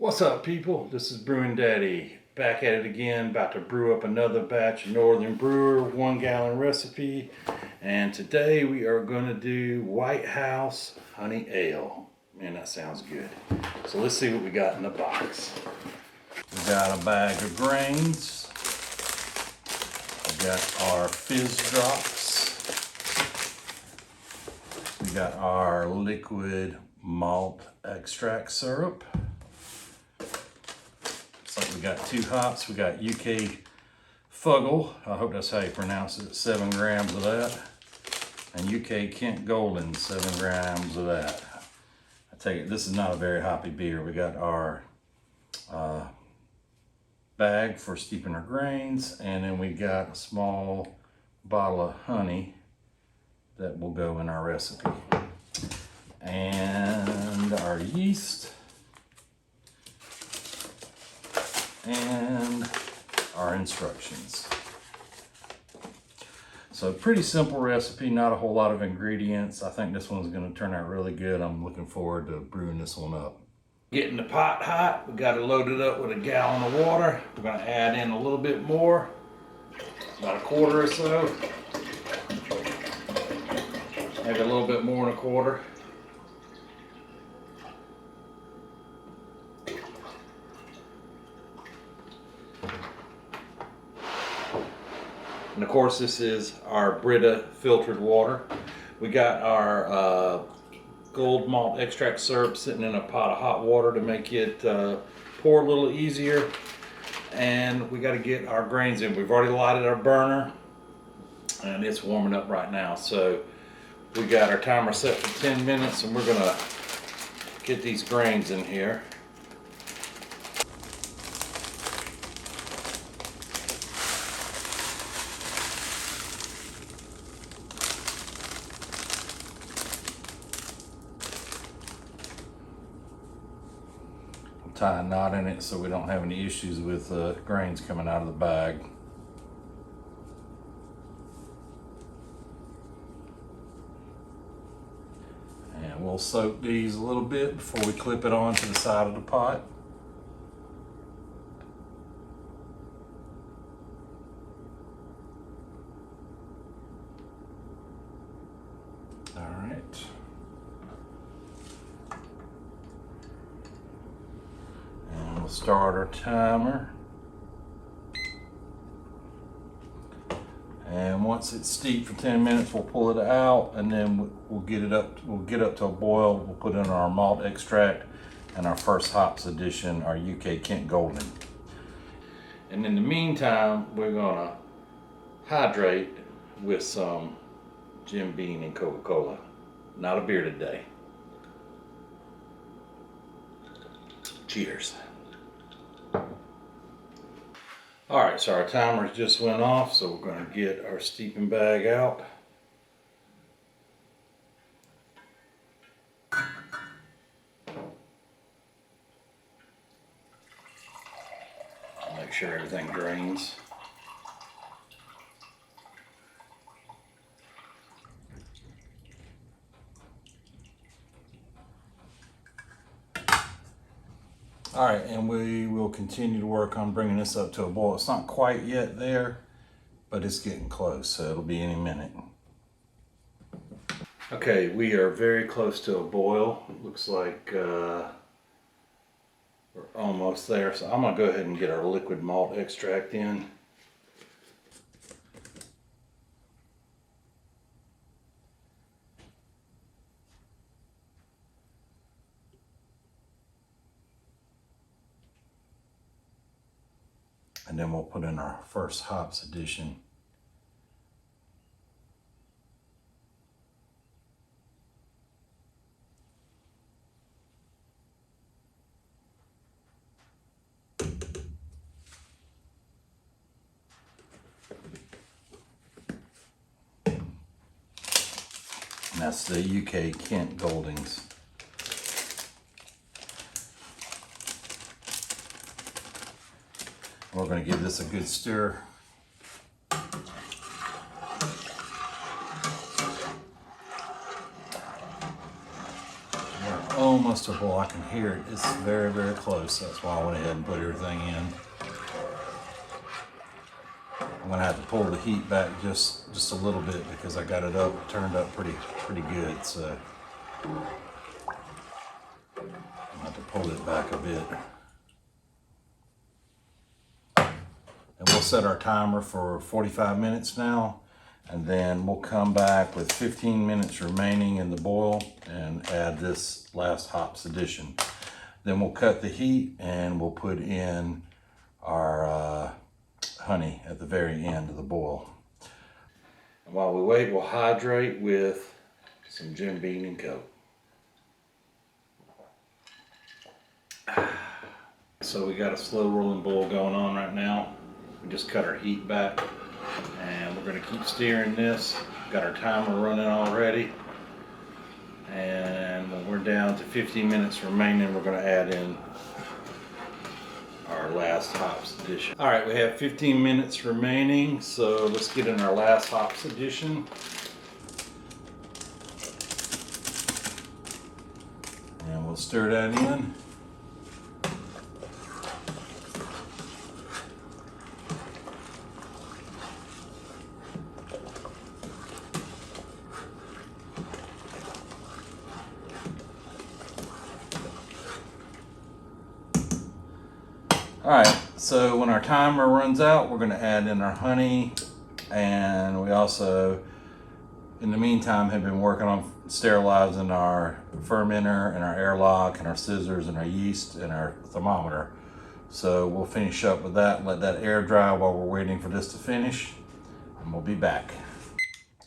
What's up, people? This is Brewing Daddy, back at it again, about to brew up another batch of Northern Brewer 1 gallon recipe. And today we are going to do White House Honey Ale. Man, that sounds good. So let's see what we got in the box. We got a bag of grains. We got our fizz drops. We got our liquid malt extract syrup. We got 2 hops. We got UK Fuggle. I hope that's how you pronounce it. 7 grams of that. And UK Kent Golden, 7 grams of that. I take it this is not a very hoppy beer. We got our bag for steeping our grains, and then we got a small bottle of honey that will go in our recipe. And our yeast. And our instructions. So pretty simple recipe, not a whole lot of ingredients. I think this one's going to turn out really good. I'm looking forward to brewing this one up. Getting the pot hot, we got it loaded up with a gallon of water. We're going to add in a little bit more, about a quarter or so. Maybe a little bit more than a quarter. And of course, this is our Brita filtered water. We got our gold malt extract syrup sitting in a pot of hot water to make it pour a little easier. And we got to get our grains in. We've already lighted our burner and it's warming up right now. So we got our timer set for 10 minutes and we're gonna get these grains in here. Tie a knot in it so we don't have any issues with grains coming out of the bag. And we'll soak these a little bit before we clip it onto the side of the pot. All right. Start our timer, and once it's steeped for 10 minutes we'll pull it out, and then we'll get up to a boil. We'll put in our malt extract and our first hops addition, our UK Kent Golden. And in the meantime we're gonna hydrate with some Jim Beam and Coca-Cola. Not a beer today. Cheers. All right, so our timers just went off, so we're going to get our steeping bag out. Make sure everything drains. All right, and we will continue to work on bringing this up to a boil. It's not quite yet there, but it's getting close, so it'll be any minute. Okay, we are very close to a boil. It looks like we're almost there, so I'm gonna go ahead and get our liquid malt extract in. And then we'll put in our first hops addition. And that's the UK Kent Goldings. We're going to give this a good stir. comfortable. I can hear it. It's very, very close. That's why I went ahead and put everything in. I'm gonna have to pull the heat back just a little bit because I got it turned up pretty good. So I'll have to pull it back a bit. And we'll set our timer for 45 minutes now, and then we'll come back with 15 minutes remaining in the boil and add this last hops addition. Then we'll cut the heat and we'll put in our honey at the very end of the boil. And while we wait, we'll hydrate with some Jim Beam and Coke. So we got a slow rolling boil going on right now. We just cut our heat back and we're going to keep steering this. Got our timer running already, and when we're down to 15 minutes remaining, we're going to add in our last hops addition. All right, we have 15 minutes remaining, so let's get in our last hops addition. And we'll stir that in. Alright, so when our timer runs out, we're going to add in our honey, and we also, in the meantime, have been working on sterilizing our fermenter and our airlock and our scissors and our yeast and our thermometer. So we'll finish up with that and let that air dry while we're waiting for this to finish, and we'll be back.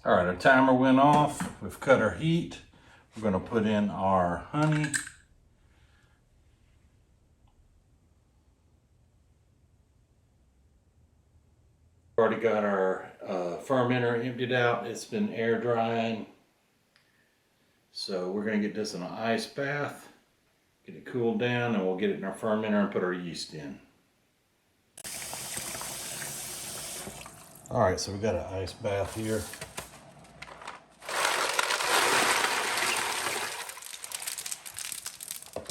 Alright, our timer went off. We've cut our heat. We're going to put in our honey. Already got our fermenter emptied out. It's been air drying. So we're going to get this in an ice bath, get it cooled down, and we'll get it in our fermenter and put our yeast in. Alright, so we got an ice bath here. I'll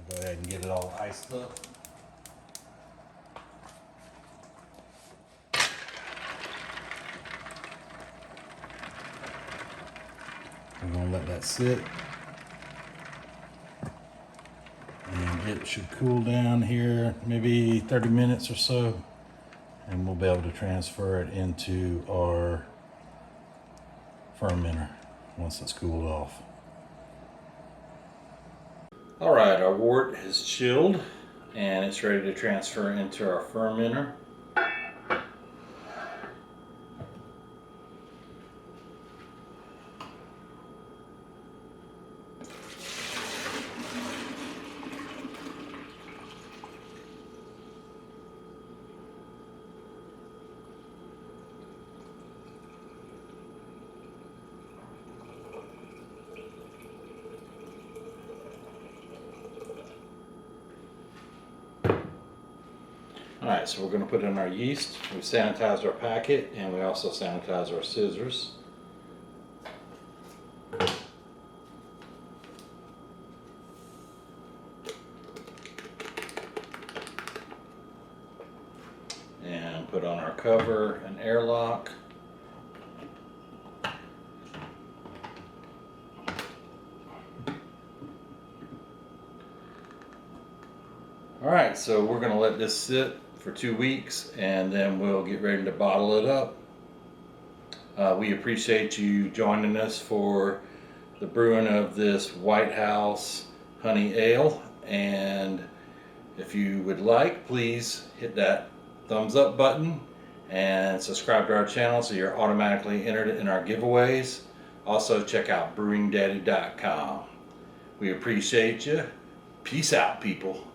go ahead and get it all iced up. I'm going to let that sit, and it should cool down here maybe 30 minutes or so, and we'll be able to transfer it into our fermenter once it's cooled off. Alright, our wort has chilled and it's ready to transfer into our fermenter. Alright, so we're going to put in our yeast. We sanitized our packet, and we also sanitized our scissors. And put on our cover and airlock. Alright, so we're going to let this sit for 2 weeks, and then we'll get ready to bottle it up. We appreciate you joining us for the brewing of this White House Honey Ale, and if you would like, please hit that thumbs up button and subscribe to our channel so you're automatically entered in our giveaways. Also check out brewingdaddy.com. We appreciate you. Peace out, people.